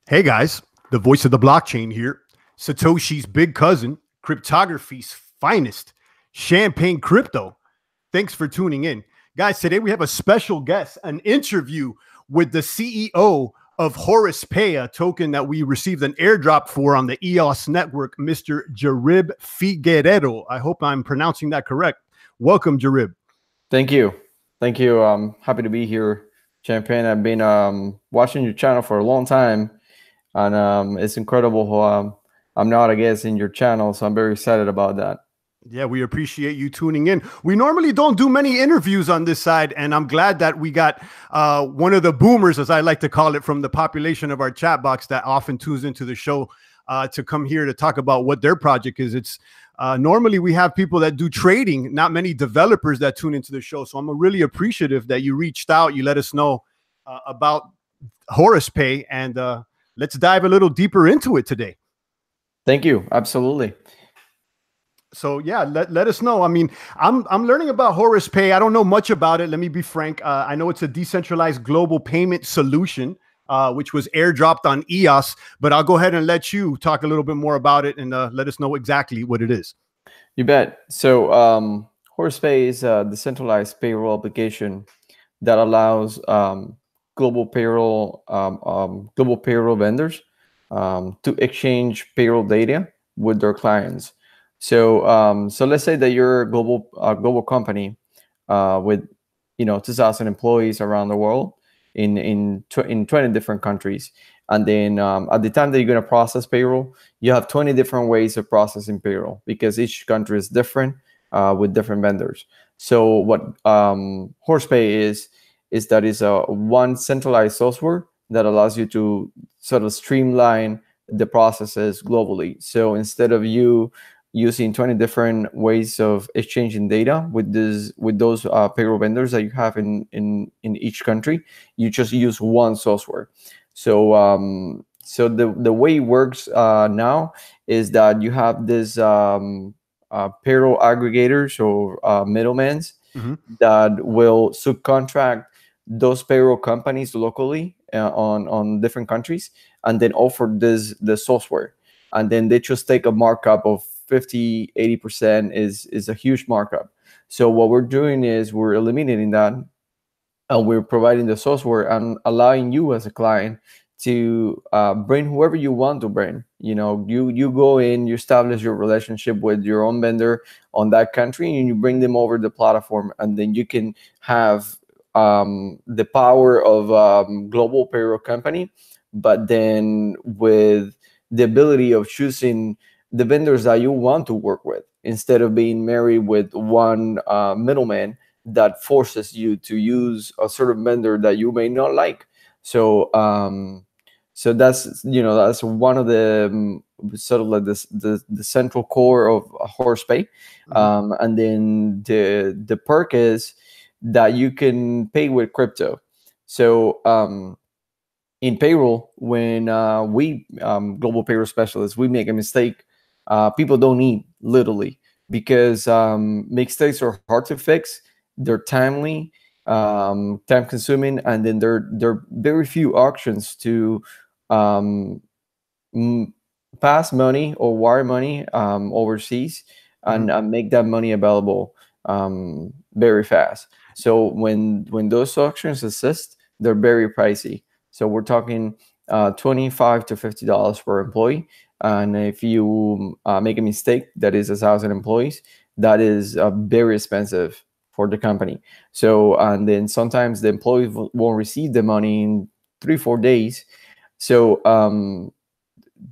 Hey guys, the voice of the blockchain here. Satoshi's big cousin, cryptography's finest, Champagne Crypto. Thanks for tuning in. Guys, today we have a special guest, an interview with the CEO of Horuspay, a token that we received an airdrop for on the EOS network, Mr. Jarib Figueredo. I hope I'm pronouncing that correct. Welcome, Jarib. Thank you. Thank you. I'm happy to be here, Champagne. I've been watching your channel for a long time, and it's incredible how I'm not a guest in your channel, so I'm very excited about that. Yeah, we appreciate you tuning in. We normally don't do many interviews on this side, and I'm glad that we got one of the boomers, as I like to call it, from the population of our chat box that often tunes into the show to come here to talk about what their project is. It's normally we have people that do trading, not many developers that tune into the show. So I'm really appreciative that you reached out, you let us know about Horuspay, and let's dive a little deeper into it today. Thank you. Absolutely. So yeah, let us know. I mean, I'm learning about Horuspay. I don't know much about it. Let me be frank. I know it's a decentralized global payment solution, which was airdropped on EOS. But I'll go ahead and let you talk a little bit more about it and let us know exactly what it is. You bet. So Horuspay is a decentralized payroll application that allows global payroll vendors to exchange payroll data with their clients. So let's say that you're a global company with 2,000 employees around the world in 20 different countries, and then at the time that you're going to process payroll, you have 20 different ways of processing payroll because each country is different with different vendors. So what Horuspay is that is a one centralized software that allows you to sort of streamline the processes globally. So instead of you using 20 different ways of exchanging data with those payroll vendors that you have in each country, you just use one software. So so the way it works now is that you have this payroll aggregators or middlemen that will subcontract those payroll companies locally on different countries, and then offer the software, and then they just take a markup of 50-80% is a huge markup. So what we're doing is we're eliminating that, and we're providing the software and allowing you as a client to bring whoever you want to bring. You go in, you establish your relationship with your own vendor on that country, and you bring them over the platform, and then you can have the power of global payroll company, but then with the ability of choosing the vendors that you want to work with, instead of being married with one middleman that forces you to use a certain vendor that you may not like. So so that's one of the sort of like the central core of Horuspay. And then the perk is that you can pay with crypto. So in payroll, when we global payroll specialists, we make a mistake, people don't eat, literally, because mistakes are hard to fix, they're timely, time consuming, and then there are very few options to pass money or wire money overseas and make that money available very fast. So when those auctions exist, they're very pricey. So we're talking $25 to $50 per employee. And if you make a mistake that is 1,000 employees, that is very expensive for the company. So, and then sometimes the employees won't receive the money in 3-4 days. So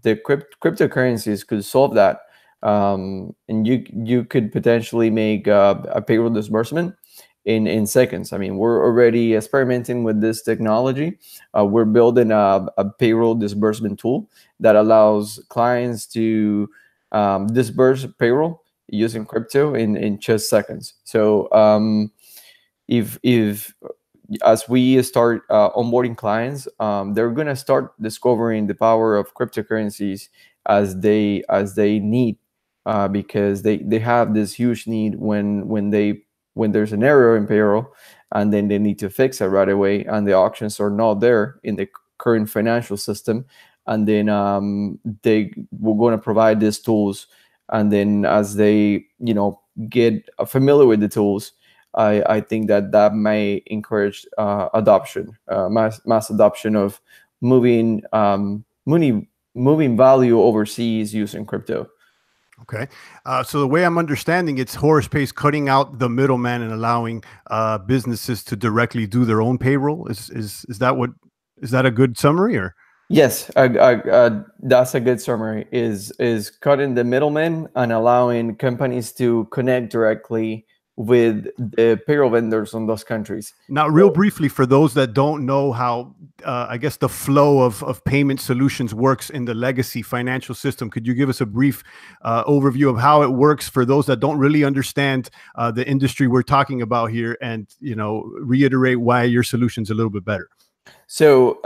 the cryptocurrencies could solve that. And you could potentially make a payroll disbursement in seconds. I mean, we're already experimenting with this technology. We're building a payroll disbursement tool that allows clients to disburse payroll using crypto in just seconds. So if as we start onboarding clients, they're going to start discovering the power of cryptocurrencies as they need, because they have this huge need when there's an error in payroll, and then they need to fix it right away, and the auctions are not there in the current financial system, and then they were going to provide these tools, and then as they get familiar with the tools, I think that may encourage adoption, mass adoption of moving moving value overseas using crypto. Okay. So the way I'm understanding, it's Horuspay's cutting out the middleman and allowing businesses to directly do their own payroll. Is that a good summary or? Yes, that's a good summary. Is cutting the middleman and allowing companies to connect directly with the payroll vendors on those countries. Now, real briefly, for those that don't know how, I guess, the flow of payment solutions works in the legacy financial system, could you give us a brief overview of how it works for those that don't really understand the industry we're talking about here, and reiterate why your solution's a little bit better? So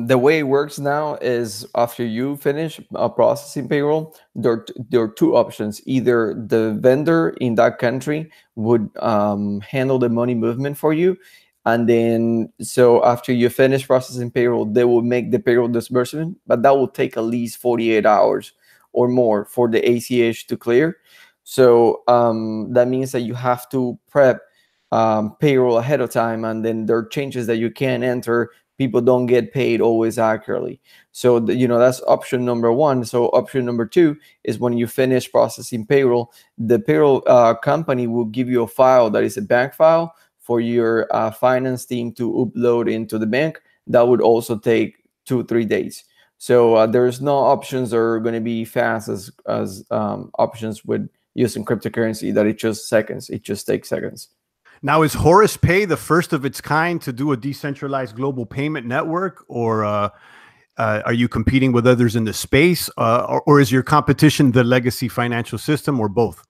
the way it works now is after you finish processing payroll, there are two options. Either the vendor in that country would handle the money movement for you, and then so after you finish processing payroll, they will make the payroll disbursement, but that will take at least 48 hours or more for the ACH to clear. So that means that you have to prep payroll ahead of time, and then there are changes that you can't enter. People don't get paid always accurately. So that's option number one. So option number two is when you finish processing payroll, the payroll company will give you a file that is a bank file for your finance team to upload into the bank. That would also take 2-3 days. So there's no options that are going to be fast as options with using cryptocurrency, that it just seconds. It just takes seconds. Now, is Horuspay the first of its kind to do a decentralized global payment network, or are you competing with others in the space, or is your competition the legacy financial system, or both?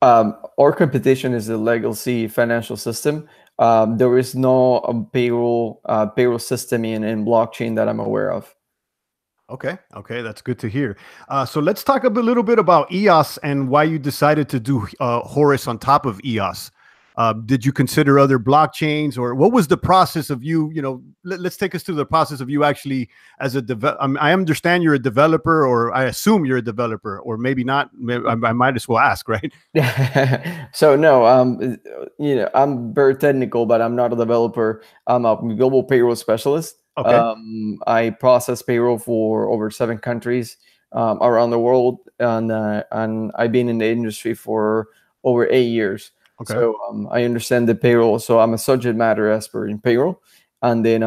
Our competition is the legacy financial system. There is no payroll system in blockchain that I'm aware of. Okay, that's good to hear. So let's talk a little bit about EOS and why you decided to do Horace on top of EOS. Did you consider other blockchains, or what was the process of you? Let's take us through the process of you actually as a I understand you're a developer, or I assume you're a developer, or maybe not. I might as well ask, right? So no, I'm very technical, but I'm not a developer. I'm a global payroll specialist. Okay. I process payroll for over 7 countries around the world, and I've been in the industry for over 8 years. Okay. So I understand the payroll. So I'm a subject matter expert in payroll, and then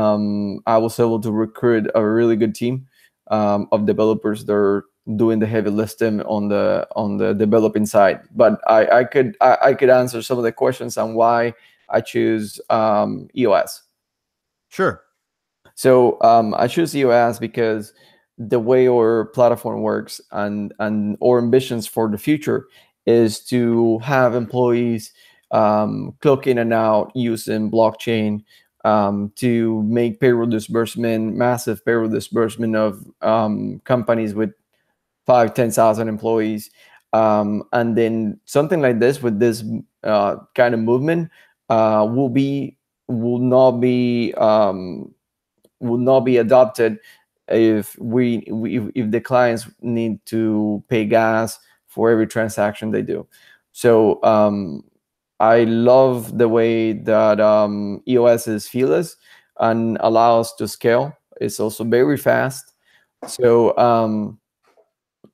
I was able to recruit a really good team of developers that are doing the heavy lifting on the developing side. But I could answer some of the questions on why I choose EOS. Sure. So I choose EOS because the way our platform works and our ambitions for the future is to have employees clock in and out using blockchain to make payroll disbursement, massive payroll disbursement of companies with 5,000-10,000 employees. And then something like this with this kind of movement will not be adopted if if the clients need to pay gas for every transaction they do. So I love the way that EOS is feeless and allows to scale. It's also very fast. So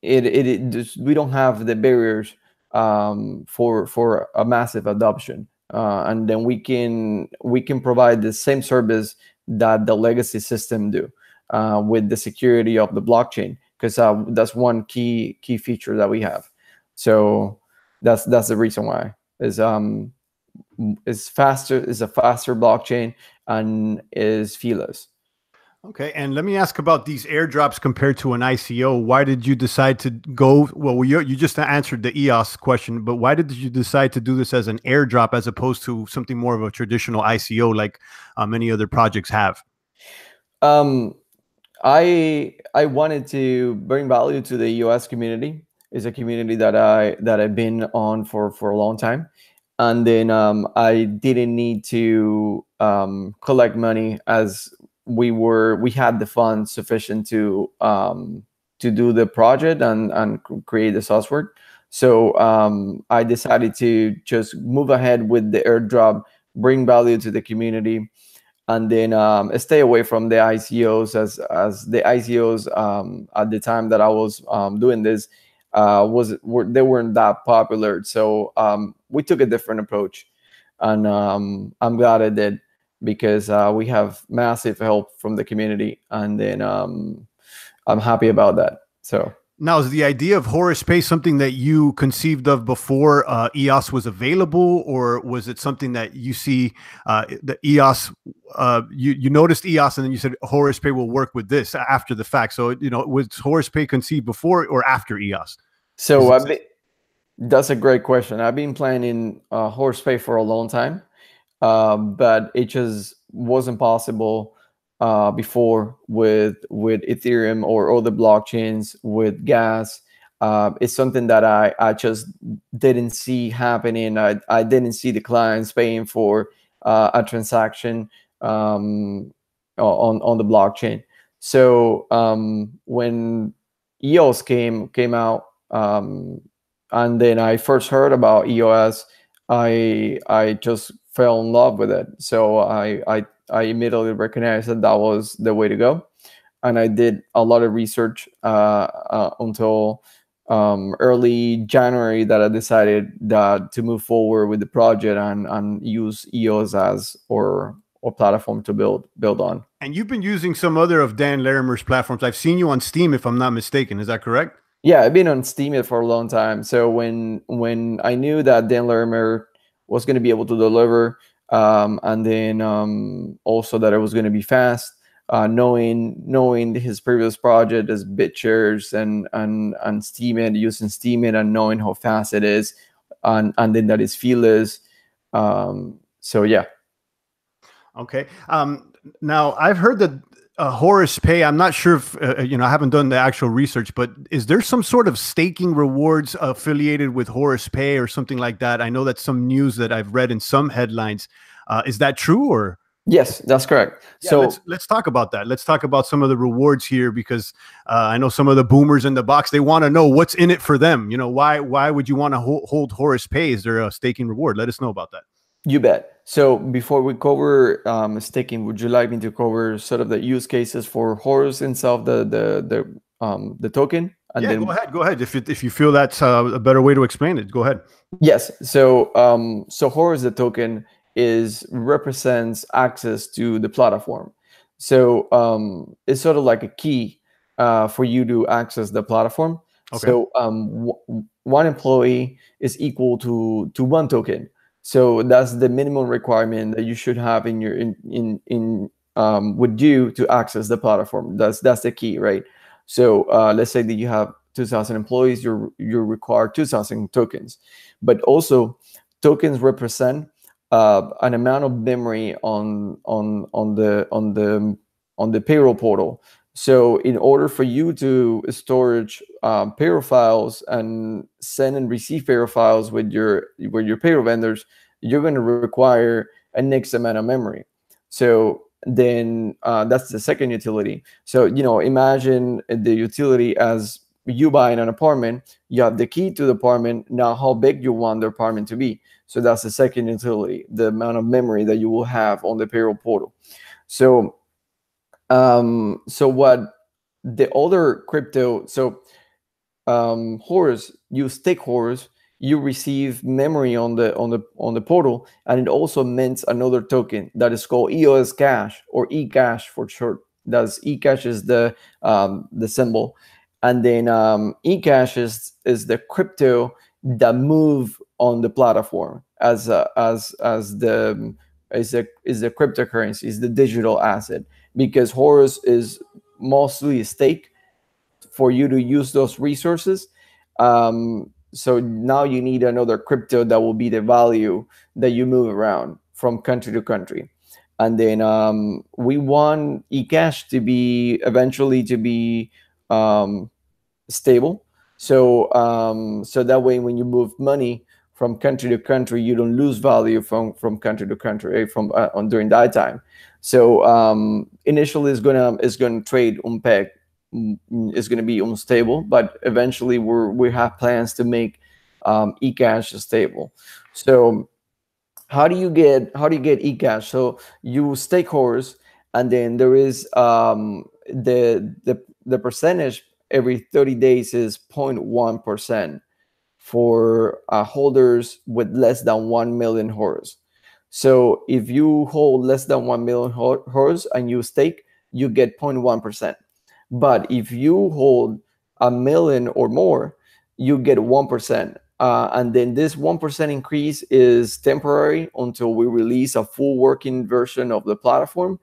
we don't have the barriers for a massive adoption, and then we can provide the same service that the legacy system do with the security of the blockchain, because that's one key feature that we have. So that's the reason why is faster, is a faster blockchain, and is feeless. Okay, and let me ask about these airdrops compared to an ICO. Why did you decide to go? Well, you just answered the EOS question, but why did you decide to do this as an airdrop as opposed to something more of a traditional ICO like many other projects have? I wanted to bring value to the US community. It's a community that I've been on for a long time, and then I didn't need to collect money as we had the funds sufficient to do the project and create the software. So I decided to just move ahead with the airdrop, bring value to the community, and then stay away from the ICOs, as the ICOs at the time that I was doing this they weren't that popular. So we took a different approach, and I'm glad I did, because we have massive help from the community, and then I'm happy about that. So. Now, is the idea of Horuspay something that you conceived of before EOS was available, or was it something that you see the EOS? You noticed EOS, and then you said Horuspay will work with this after the fact. So, was Horuspay conceived before or after EOS? So that's a great question. I've been planning Horuspay for a long time, but it just wasn't possible before with Ethereum or other blockchains, with gas. It's something that I just didn't see happening. I didn't see the clients paying for a transaction on the blockchain. So when EOS came out, and then I first heard about EOS, I just fell in love with it. So I immediately recognized that was the way to go, and I did a lot of research until early January, that I decided that to move forward with the project and use EOS as or platform to build on. And you've been using some other of Dan Larimer's platforms. I've seen you on Steam, if I'm not mistaken. Is that correct? Yeah, I've been on Steam for a long time. So when I knew that Dan Larimer was going to be able to deliver, and then also that it was going to be fast, knowing his previous project as BitShares and Steemit, using Steemit, and knowing how fast it is, and then that it's feeless. So yeah. Okay. Now I've heard that Horuspay, I'm not sure if, I haven't done the actual research, but is there some sort of staking rewards affiliated with Horuspay or something like that? I know that's some news that I've read in some headlines. Is that true, or? Yes, that's correct. Yeah, so let's talk about that. Let's talk about some of the rewards here, because I know some of the boomers in the box, they want to know what's in it for them. Why would you want to hold Horuspay? Is there a staking reward? Let us know about that. You bet. So before we cover staking, would you like me to cover sort of the use cases for Horus itself, the token? And yeah, go ahead. If you feel that's a better way to explain it, go ahead. Yes. So Horus, the token, represents access to the platform. So it's sort of like a key for you to access the platform. Okay. So one employee is equal to one token. So that's the minimum requirement that you should have in your with you to access the platform. That's the key, right? So let's say that you have 2,000 employees, you require 2,000 tokens, but also tokens represent an amount of memory on the payroll portal. So in order for you to storage payroll files and send and receive payroll files with your payroll vendors, you're going to require a next amount of memory. So then that's the second utility. So imagine the utility as you buying an apartment. You have the key to the apartment. Now, how big you want the apartment to be? So that's the second utility, the amount of memory that you will have on the payroll portal. So what the other crypto, Horus, you stake Horus, you receive memory on the portal, and it also mints another token that is called EOS Cash, or eCash for short. That's eCash is the symbol, and then eCash is the crypto that move on the platform as the cryptocurrency, is the digital asset, because Horus is mostly a stake for you to use those resources. So now you need another crypto that will be the value that you move around from country to country. And then we want eCash to be eventually stable. So that way, when you move money from country to country, you don't lose value from country to country from on during that time. So initially, it's gonna trade unpeg. It's gonna be unstable, but eventually we have plans to make eCash stable. So how do you get eCash? So you stake Horus, and then there is the percentage every 30 days is 0.1% for holders with less than 1 million Horus. So if you hold less than 1 million Horus and you stake, you get 0.1%. But if you hold 1 million or more, you get 1%. And then this 1% increase is temporary until we release a full working version of the platform.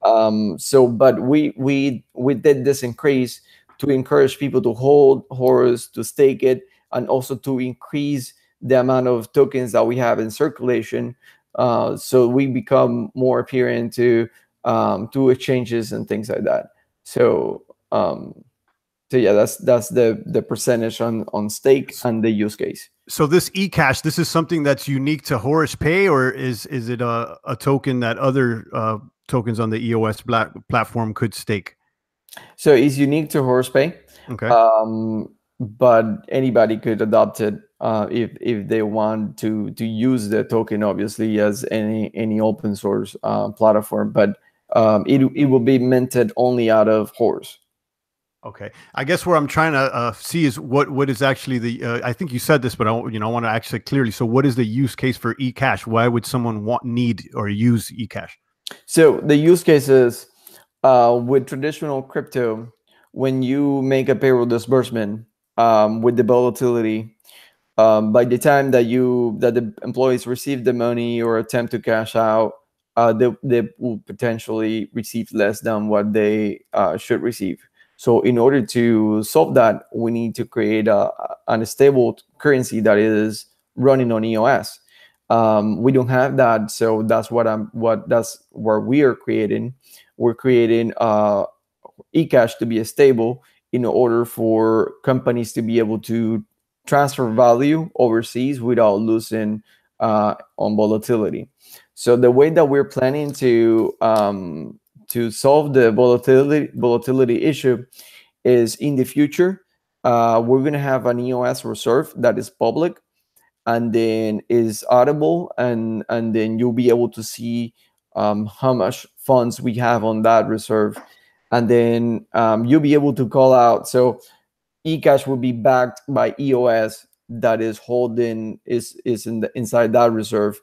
But we did this increase to encourage people to hold Horus, to stake it, and also to increase the amount of tokens that we have in circulation, so we become more appealing to exchanges and things like that. So yeah, that's the percentage on stake and the use case. So this eCash, this is something that's unique to Horuspay, or is it a token that other tokens on the EOS platform could stake? So it's unique to Horuspay. Okay. But anybody could adopt it if they want to use the token, obviously, as any open source platform. But it will be minted only out of Horus. Okay, I guess where I'm trying to see is what is actually the. I think you said this, but I want to actually clearly. So, what is the use case for eCash? Why would someone need or use eCash? So the use cases with traditional crypto, when you make a payroll disbursement with the volatility, by the time that the employees receive the money or attempt to cash out, they will potentially receive less than what they should receive. So in order to solve that, we need to create a stable currency that is running on EOS. We don't have that, so that's what we are creating. We're creating eCash to be stable in order for companies to be able to transfer value overseas without losing on volatility. So the way that we're planning to solve the volatility issue is, in the future, we're going to have an EOS reserve that is public and then is audible, and then you'll be able to see how much funds we have on that reserve, and then you'll be able to call out. So eCash will be backed by EOS that is holding inside that reserve,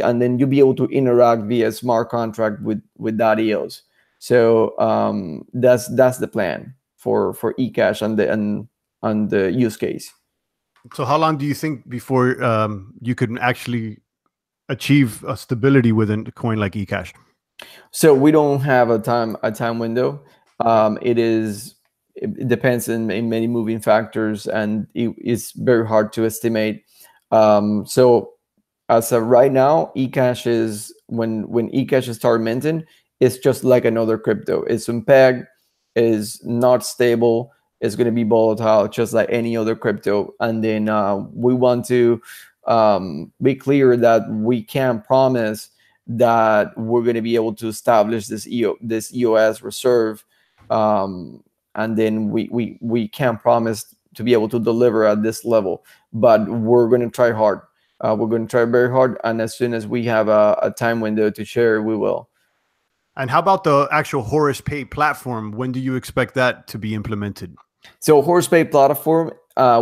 and then you'll be able to interact via smart contract with that EOS. So that's the plan for eCash and the use case. So how long do you think before you could actually achieve a stability within a coin like eCash? So we don't have a time window. It depends on many moving factors, and it's very hard to estimate. So as of right now, eCash is when eCash starts minting, it's just like another crypto. It's unpegged, is not stable. It's going to be volatile, just like any other crypto. And then we want to be clear that we can't promise that we're going to be able to establish this EOS reserve, and then we can't promise to be able to deliver at this level. But we're going to try hard. We're going to try very hard, and as soon as we have a time window to share, we will. And how about the actual Horuspay platform? When do you expect that to be implemented? So Horuspay platform,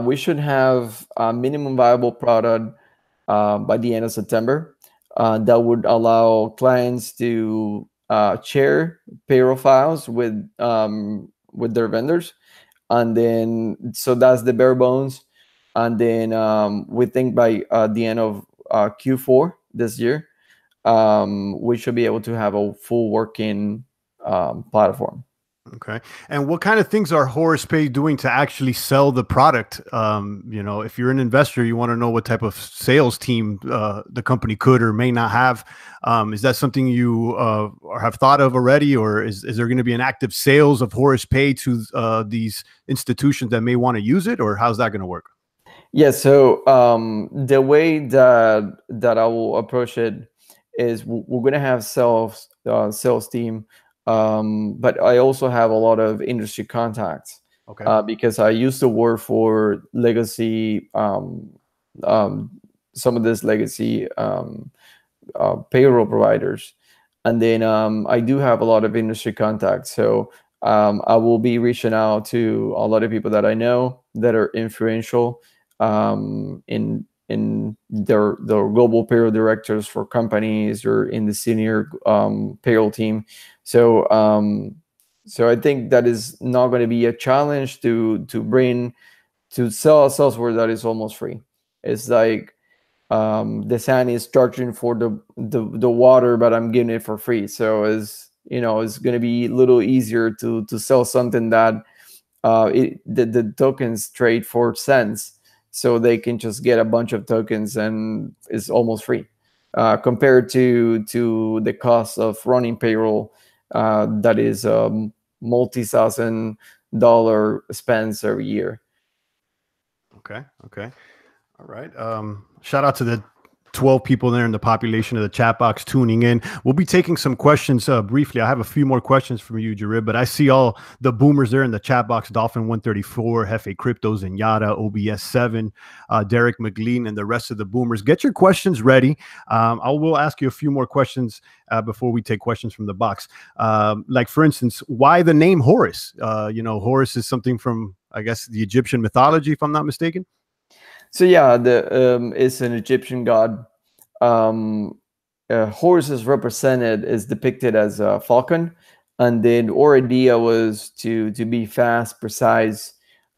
we should have a minimum viable product by the end of September. That would allow clients to share payroll files with their vendors, and then so that's the bare bones. And then we think by the end of Q4 this year, we should be able to have a full working platform. Okay. And what kind of things are Horuspay doing to actually sell the product? If you're an investor, you want to know what type of sales team the company could or may not have. Is that something you have thought of already, or is there going to be an active sales of Horuspay to these institutions that may want to use it, or how's that going to work? Yeah, so the way that I will approach it is we're gonna have sales team, but I also have a lot of industry contacts Okay. because I used to work for legacy, um, some of this legacy payroll providers, and then I do have a lot of industry contacts. So I will be reaching out to a lot of people that I know that are influential in their global payroll directors for companies or in the senior payroll team. So so I think that is not going to be a challenge to sell a software that is almost free. It's like the sun is charging for the water, but I'm getting it for free. So it's going to be a little easier to sell something that the tokens trade for cents, so they can just get a bunch of tokens and it's almost free compared to the cost of running payroll that is multi-thousand-dollar spends every year. Okay. Okay. All right. Shout out to the 12 people there in the population of the chat box tuning in. We'll be taking some questions briefly. I have a few more questions from you, Jarib, but I see all the boomers there in the chat box: Dolphin 134, Hefe Crypto, Zenyatta, OBS 7, Derek McLean, and the rest of the boomers. Get your questions ready. I will ask you a few more questions before we take questions from the box. Like, for instance, why the name Horus? Horus is something from, I guess, the Egyptian mythology, if I'm not mistaken. So yeah, the it's an Egyptian god. Um, Horus is represented is depicted as a falcon, and then our idea was to be fast, precise,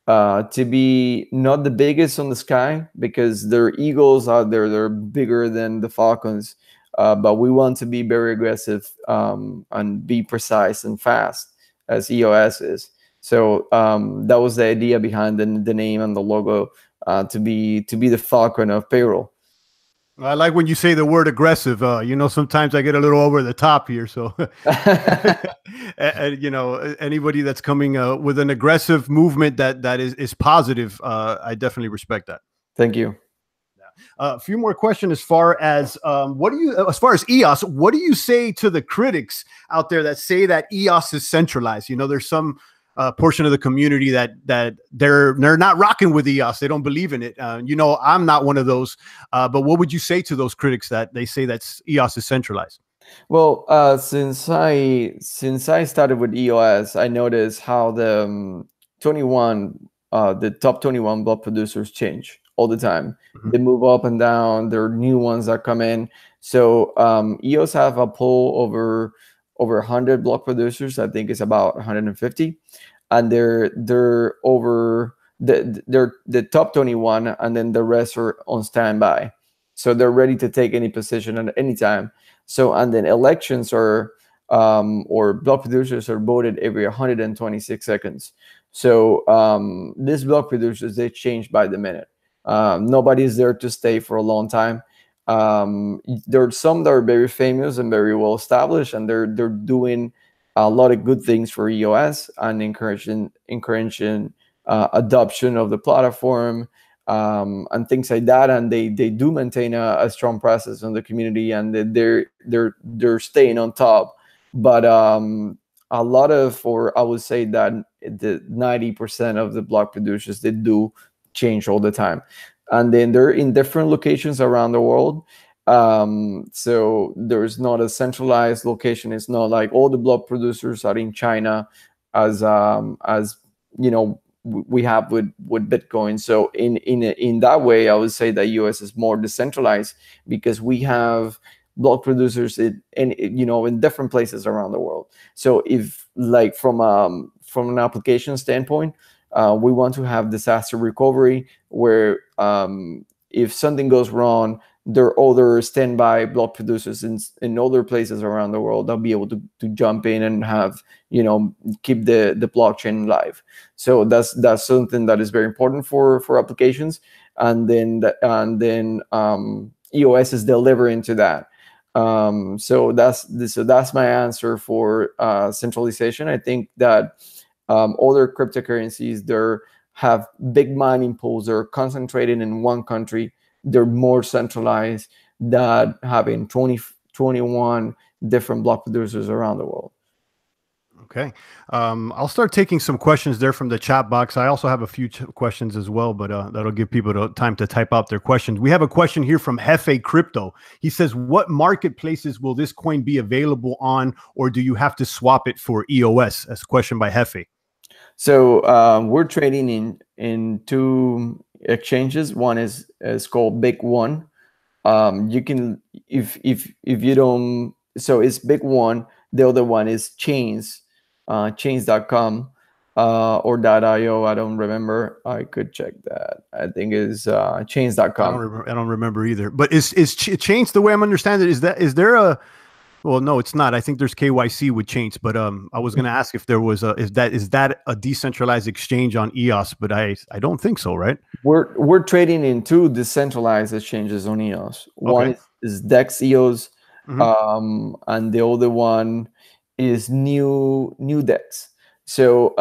to be not the biggest on the sky because there are eagles out there that are bigger than the falcons, but we want to be very aggressive and be precise and fast as EOS is. So that was the idea behind the name and the logo, to be the falcon of payroll. I like when you say the word aggressive. Sometimes I get a little over the top here. So, and, anybody that's coming with an aggressive movement that is positive, I definitely respect that. Thank you. A few more questions as far as as far as EOS, what do you say to the critics out there that say that EOS is centralized? There's some portion of the community that they're not rocking with EOS. They don't believe in it. I'm not one of those. But what would you say to those critics that they say that EOS is centralized? Well, since I started with EOS, I noticed how the 21 the top 21 block producers change all the time. Mm-hmm. They move up and down. There are new ones that come in. So EOS have a pool over 100 block producers. I think it's about 150, and they're over they're the top 21, and then the rest are on standby. So they're ready to take any position at any time. So, and then elections are or block producers are voted every 126 seconds. So these block producers, they change by the minute. Nobody's there to stay for a long time. There are some that are very famous and very well established, and they're doing a lot of good things for EOS and encouraging adoption of the platform, and things like that. And they do maintain a strong presence in the community, and they're staying on top. But a lot of, or I would say that the 90% of the block producers, they do change all the time, and then they're in different locations around the world. So there's not a centralized location. It's not like all the block producers are in China, as we have with Bitcoin. So in that way, I would say that US is more decentralized because we have block producers in different places around the world. So if, like, from an application standpoint, we want to have disaster recovery where if something goes wrong, there are other standby block producers in other places around the world that'll be able to jump in and have, keep the blockchain live. So that's something that is very important for applications. And then EOS is delivering to that. So that's my answer for centralization. I think that other cryptocurrencies, they're have big mining pools. They're concentrated in one country. They're more centralized than having 21 different block producers around the world. Okay. I'll start taking some questions there from the chat box. I also have a few questions as well, but that'll give people time to type out their questions. We have a question here from Hefe Crypto. He says, what marketplaces will this coin be available on, or do you have to swap it for EOS? That's a question by Hefe. So we're trading in two exchanges. One is called Big One. You can, if you don't, so it's Big One. The other one is Chains. Chains.com or .io. I don't remember. I could check that. I think it's chains.com. I don't remember either. But is Chains, the way I'm understanding it, is there a, well, no, it's not. I think there's KYC with Chains, but I was going to ask if there was is that a decentralized exchange on EOS, but I don't think so, right? We're trading in two decentralized exchanges on EOS. One is DEX EOS, and the other one is new DEX. So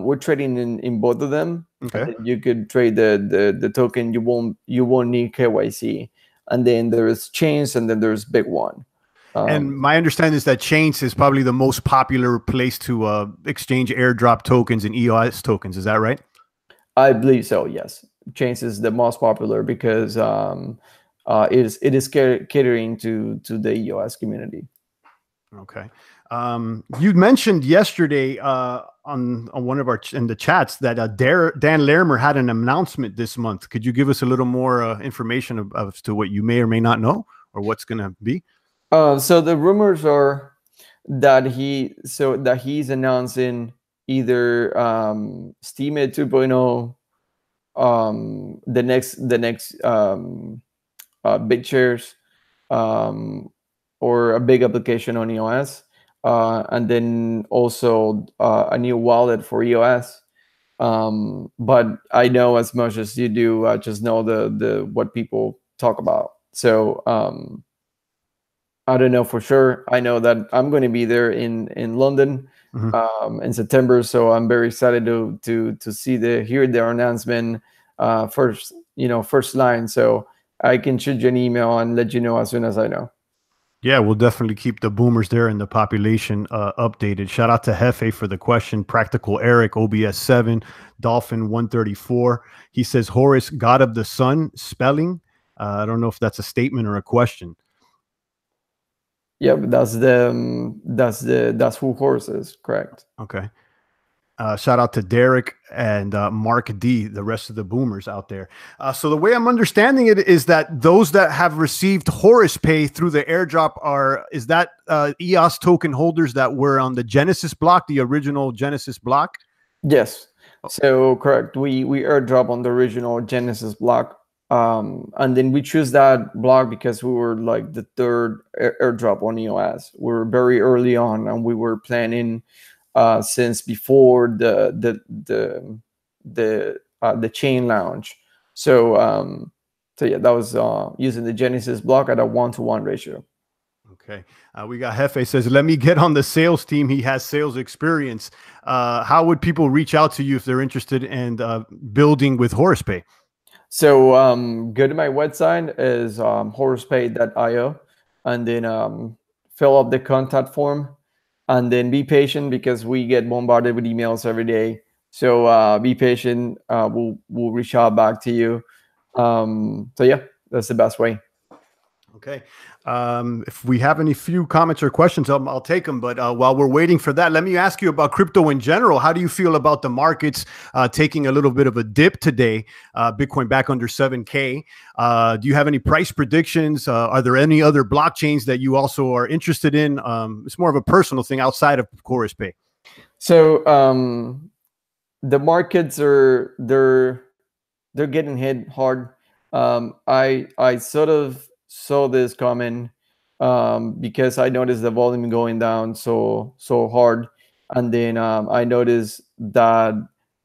we're trading in both of them. Okay. You could trade the token. You won't need KYC. And then there's Chains, and then there's Big One. And my understanding is that Chains is probably the most popular place to exchange airdrop tokens and EOS tokens. Is that right? I believe so. Yes, Chains is the most popular because it is catering to the EOS community. Okay. You mentioned yesterday on one of our in the chats that Dan Larimer had an announcement this month. Could you give us a little more information as to what you may or may not know, or what's going to be? So the rumors are that he's announcing either Steemit 2.0, the next big shares, or a big application on EOS, and then also a new wallet for EOS. But I know as much as you do. I just know the what people talk about. So I don't know for sure. I know that I'm going to be there in London in September, so I'm very excited to hear their announcement first line. So I can shoot you an email and let you know as soon as I know. Yeah, we'll definitely keep the boomers there and the population updated. Shout out to Hefe for the question. Practical Eric, OBS 7, Dolphin 134. He says, Horace, God of the Sun, spelling. I don't know if that's a statement or a question. Yeah, but that's who Horace is, correct? Okay. Shout out to Derek and Mark D, the rest of the boomers out there. So the way I'm understanding it is that those that have received Horuspay through the airdrop is that EOS token holders that were on the Genesis block, the original Genesis block? Yes. So correct. We airdrop on the original Genesis block. And then we choose that block because we were like the third airdrop on EOS. We were very early on, and we were planning since before the chain launch. So yeah, that was using the Genesis block at a 1-to-1 ratio. Okay. We got Hefe says, let me get on the sales team. He has sales experience. How would people reach out to you if they're interested in building with Horuspay? So go to my website is horuspay.io, and then fill up the contact form, and then be patient because we get bombarded with emails every day. So be patient. We'll reach out back to you. So yeah, that's the best way. Okay. If we have any few comments or questions, I'll take them. But while we're waiting for that, let me ask you about crypto in general. How do you feel about the markets taking a little bit of a dip today? Bitcoin back under 7K. Do you have any price predictions? Are there any other blockchains that you also are interested in? It's more of a personal thing outside of Horuspay. So the markets they're getting hit hard. I sort of saw this coming because I noticed the volume going down so hard, and then I noticed that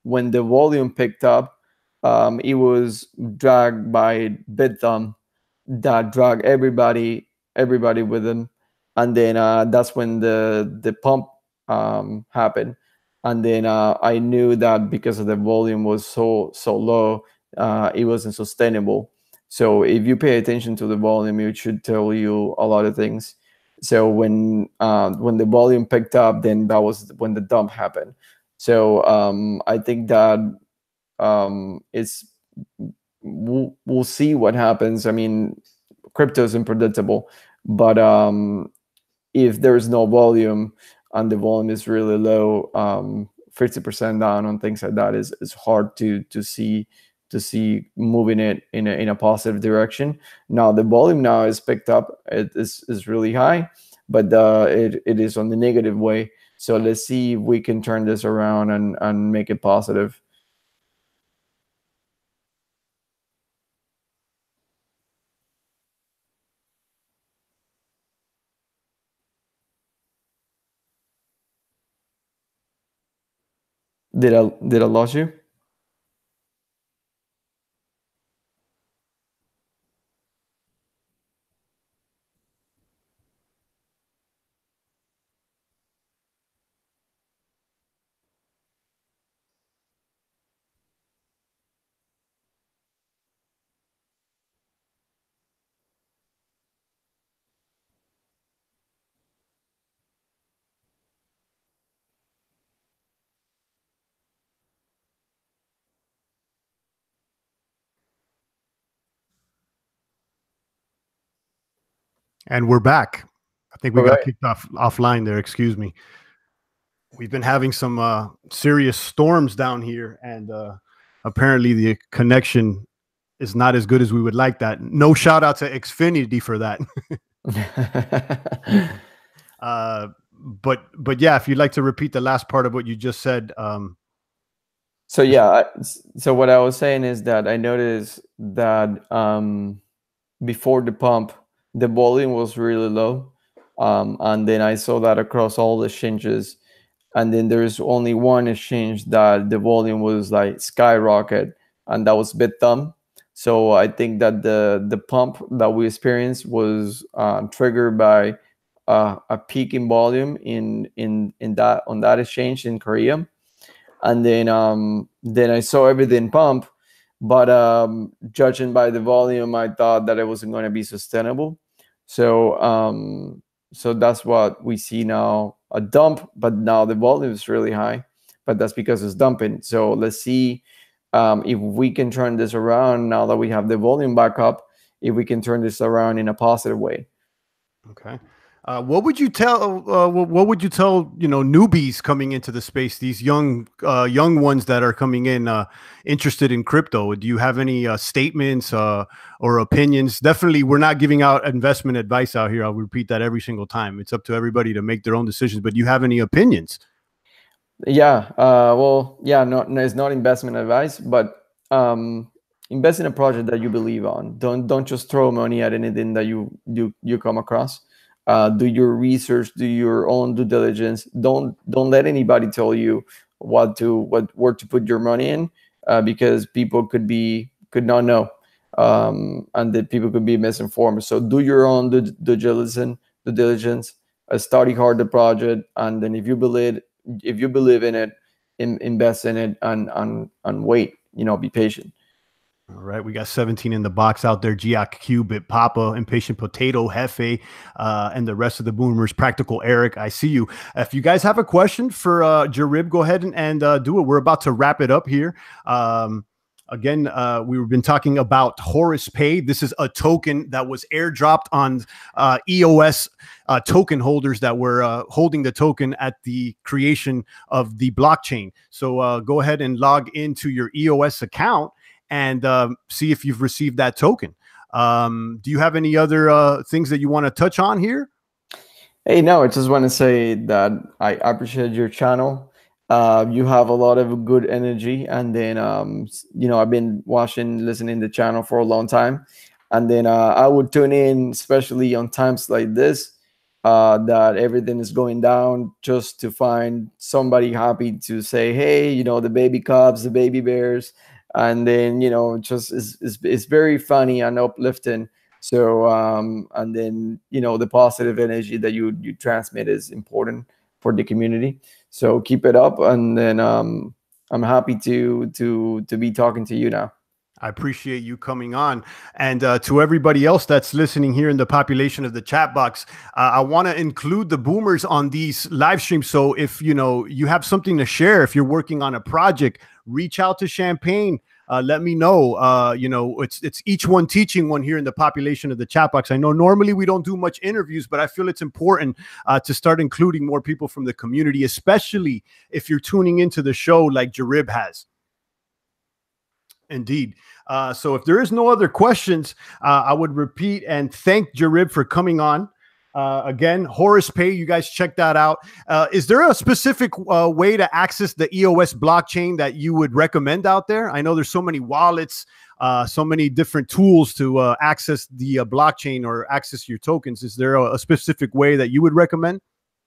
when the volume picked up, it was dragged by BitThumb that dragged everybody with them, and then that's when the pump happened. and then I knew that because of the volume was so low, it wasn't sustainable. So if you pay attention to the volume, it should tell you a lot of things. So when the volume picked up, then that was when the dump happened. So I think that it's we'll see what happens. I mean, crypto is unpredictable, but if there's no volume and the volume is really low, 50% down on things like that is hard to see moving it in a positive direction. Now the volume now is picked up, it is really high, but it is on the negative way. So let's see if we can turn this around and make it positive. Did I lose you? And we're back. I think we All got right. kicked offline there. Excuse me. We've been having some serious storms down here, and apparently the connection is not as good as we would like. That. No shout out to Xfinity for that. But yeah, if you'd like to repeat the last part of what you just said. So yeah, so what I was saying is that I noticed that before the pump, the volume was really low, and then I saw that across all the exchanges, and then there's only one exchange that the volume was like skyrocket, and that was Bithumb. So I think that the pump that we experienced was triggered by a peak in volume in that on that exchange in Korea, and then I saw everything pump, but judging by the volume, I thought that it wasn't going to be sustainable. So so that's what we see now, a dump, but now the volume is really high, but that's because it's dumping. So let's see if we can turn this around now that we have the volume back up, if we can turn this around in a positive way. Okay. What would you tell? What would you tell? Newbies coming into the space, these young ones that are coming in, interested in crypto. Do you have any statements or opinions? Definitely, we're not giving out investment advice out here. I'll repeat that every single time. It's up to everybody to make their own decisions. But do you have any opinions? Yeah. Well, yeah. No, it's not investment advice, but invest in a project that you believe on. Don't just throw money at anything that you come across. Do your research. Do your own due diligence. Don't let anybody tell you where to put your money in, because people could not know, and that people could be misinformed. So do your own due diligence. Due diligence. Study hard the project, and then if you believe in it, invest in it, and wait. Be patient. All right, we got 17 in the box out there. Giac, Cubit, Papa, Impatient Potato, Hefe, and the rest of the boomers. Practical Eric, I see you. If you guys have a question for Jarib, go ahead and do it. We're about to wrap it up here. Again, we've been talking about Horuspay. This is a token that was airdropped on EOS token holders that were holding the token at the creation of the blockchain. So go ahead and log into your EOS account and see if you've received that token. Do you have any other things that you want to touch on here? Hey, no, I just want to say that I appreciate your channel. You have a lot of good energy, and then I've been listening to the channel for a long time, and then I would tune in, especially on times like this, that everything is going down, just to find somebody happy to say, hey, the baby cubs, the baby bears, and then just it's very funny and uplifting. So and then the positive energy that you transmit is important. for the community. So keep it up, and then I'm happy to be talking to you now. I appreciate you coming on. And to everybody else that's listening here in the population of the chat box, I want to include the boomers on these live streams. So if you have something to share, if you're working on a project, reach out to Champagne. Let me know. It's each one teaching one here in the population of the chat box. I know normally we don't do much interviews, but I feel it's important to start including more people from the community, especially if you're tuning into the show like Jarib has. Indeed. So if there is no other questions, I would repeat and thank Jarib for coming on. Again, Horuspay, you guys check that out. Is there a specific way to access the EOS blockchain that you would recommend out there? I know there's so many wallets, so many different tools to access the blockchain or access your tokens. Is there a specific way that you would recommend?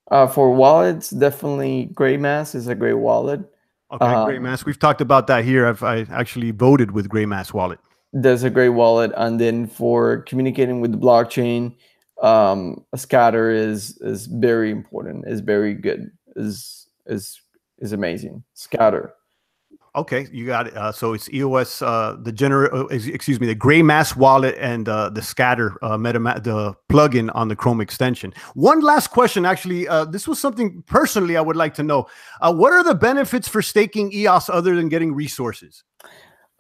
For wallets, definitely GrayMass is a great wallet. Okay, GrayMass. We've talked about that here. I actually voted with GrayMass wallet. There's a great wallet, and then for communicating with the blockchain, a scatter is very important. Is very good. Is amazing. Scatter. Okay, you got it. So it's EOS, the GrayMass wallet, and the Scatter the plugin on the Chrome extension. One last question, actually. This was something personally I would like to know. What are the benefits for staking EOS other than getting resources?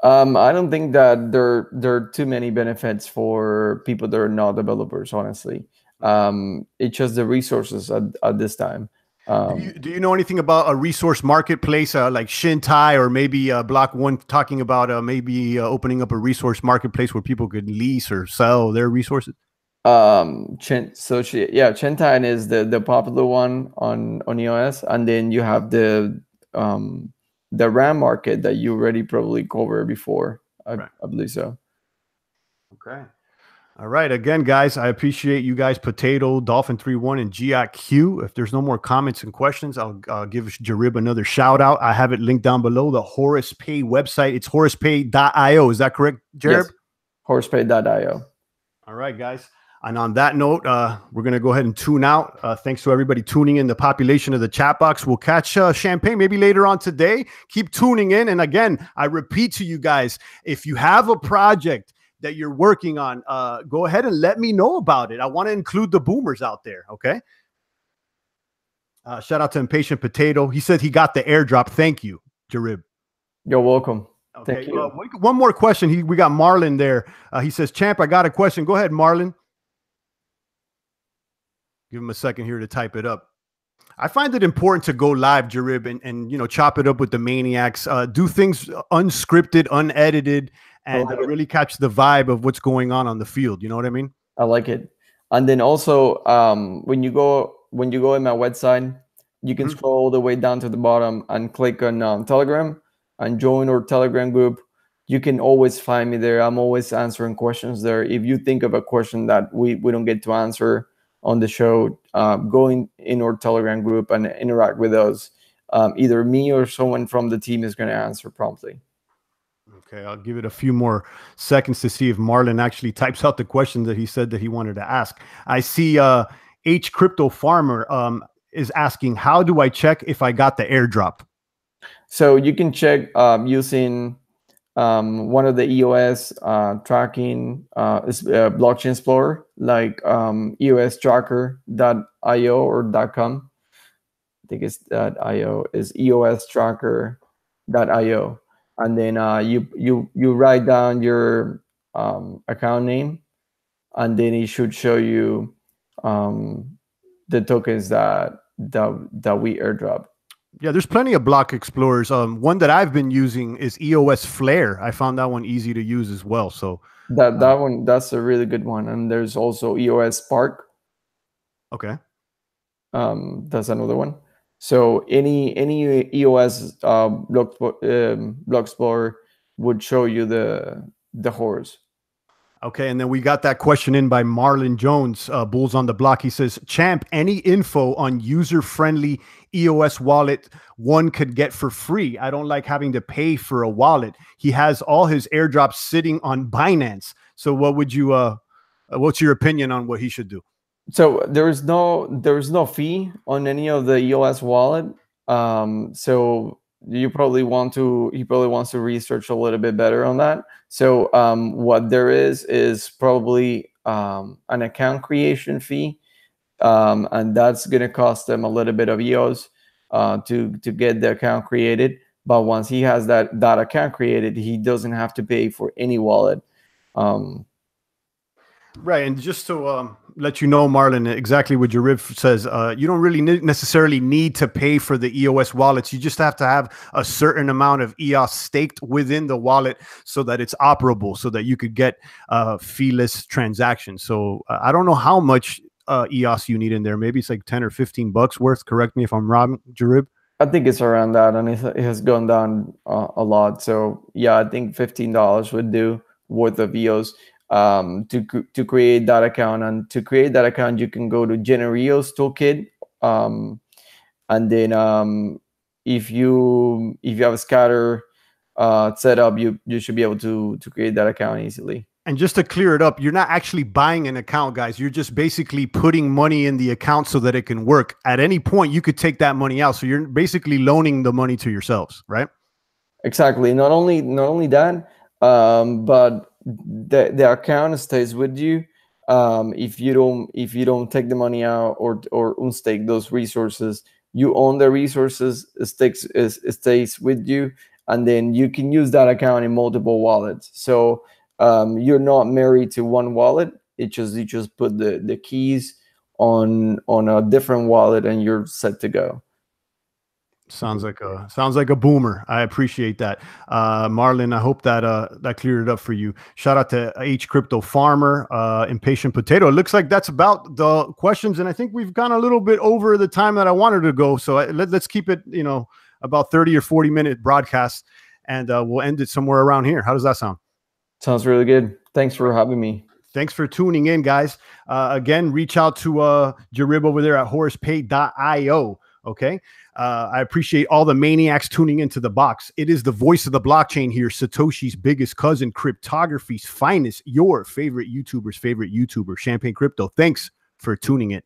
I don't think that there are too many benefits for people that are not developers. Honestly, it's just the resources at this time. Do you know anything about a resource marketplace like Shintai, or maybe Block One talking about maybe opening up a resource marketplace where people could lease or sell their resources? Shintai is the popular one on EOS, and then you have the RAM market that you already probably covered before. I believe so. Okay. All right. Again, guys, I appreciate you guys, Potato, Dolphin31, and GIQ. If there's no more comments and questions, I'll give Jarib another shout out. I have it linked down below, the Horuspay website. It's horuspay.io. Is that correct, Jarib? Yes. Horuspay.io. All right, guys. And on that note, we're going to go ahead and tune out. Thanks to everybody tuning in the population of the chat box. We'll catch Champagne maybe later on today. Keep tuning in. And again, I repeat to you guys, if you have a project that you're working on, go ahead and let me know about it. I want to include the boomers out there. Okay. Shout out to Impatient Potato. He said he got the airdrop. Thank you, Jarib. You're welcome. Okay. Thank you. One more question. We got Marlon there. He says, Champ, I got a question. Go ahead, Marlon. Give him a second here to type it up. I find it important to go live, Jarib, and chop it up with the maniacs. Do things unscripted, unedited, and really catch the vibe of what's going on the field. You know what I mean? I like it. And then also, when you go in my website, you can scroll all the way down to the bottom and click on Telegram and join our Telegram group. You can always find me there. I'm always answering questions there. If you think of a question that we don't get to answer on the show, go in our Telegram group and interact with us. Either me or someone from the team is going to answer promptly. Okay, I'll give it a few more seconds to see if Marlon actually types out the question that he said that he wanted to ask. I see H Crypto Farmer is asking, how do I check if I got the airdrop? So you can check using one of the EOS tracking blockchain explorer, like eostracker.io or .com. I think it's .io is eostracker.io. And then you write down your account name, and then it should show you the tokens that we airdrop. Yeah, there's plenty of block explorers. One that I've been using is EOS Flare. I found that one easy to use as well. So that's a really good one. And there's also EOS Spark. Okay. That's another one. So any EOS block explorer would show you the Horus. Okay, and then we got that question in by Marlon Jones, Bulls on the Block. He says, Champ, any info on user-friendly EOS wallet one could get for free? I don't like having to pay for a wallet. He has all his airdrops sitting on Binance. So what would you, what's your opinion on what he should do? So there is no fee on any of the EOS wallet. So he probably wants to research a little bit better on that. So what there is probably an account creation fee, and that's gonna cost them a little bit of EOS to get the account created. But once he has that account created, he doesn't have to pay for any wallet. Um, Right, and just to let you know, Marlon, exactly what Jarib says, you don't really necessarily need to pay for the EOS wallets. You just have to have a certain amount of EOS staked within the wallet so that it's operable, so that you could get feeless transactions. So I don't know how much EOS you need in there. Maybe it's like 10 or 15 bucks worth. Correct me if I'm wrong, Jarib. I think it's around that, and it has gone down a lot. So yeah, I think $15 would do worth of EOS to create that account. And to create that account, you can go to Genereos Toolkit, and then if you have a scatter set up, you should be able to create that account easily. And just to clear it up, you're not actually buying an account, guys. You're just basically putting money in the account so that it can work. At any point, you could take that money out. So you're basically loaning the money to yourselves, right? Exactly. Not only that, but the account stays with you. If you don't take the money out or unstake those resources, you own the resources. It stays with you, and then you can use that account in multiple wallets. So you're not married to one wallet. You just put the keys on a different wallet, and you're set to go. Sounds like a boomer. I appreciate that, Marlon. I hope that that cleared it up for you. Shout out to H Crypto Farmer, Impatient Potato. It looks like that's about the questions, and I think we've gone a little bit over the time that I wanted to go. So let's keep it, about 30 or 40-minute broadcast, and we'll end it somewhere around here. How does that sound? Sounds really good. Thanks for having me. Thanks for tuning in, guys. Again, reach out to Jarib over there at horuspay.io. Okay. I appreciate all the maniacs tuning into the box. It is the voice of the blockchain here, Satoshi's biggest cousin, cryptography's finest, your favorite YouTuber's favorite YouTuber, Champagne Crypto. Thanks for tuning in.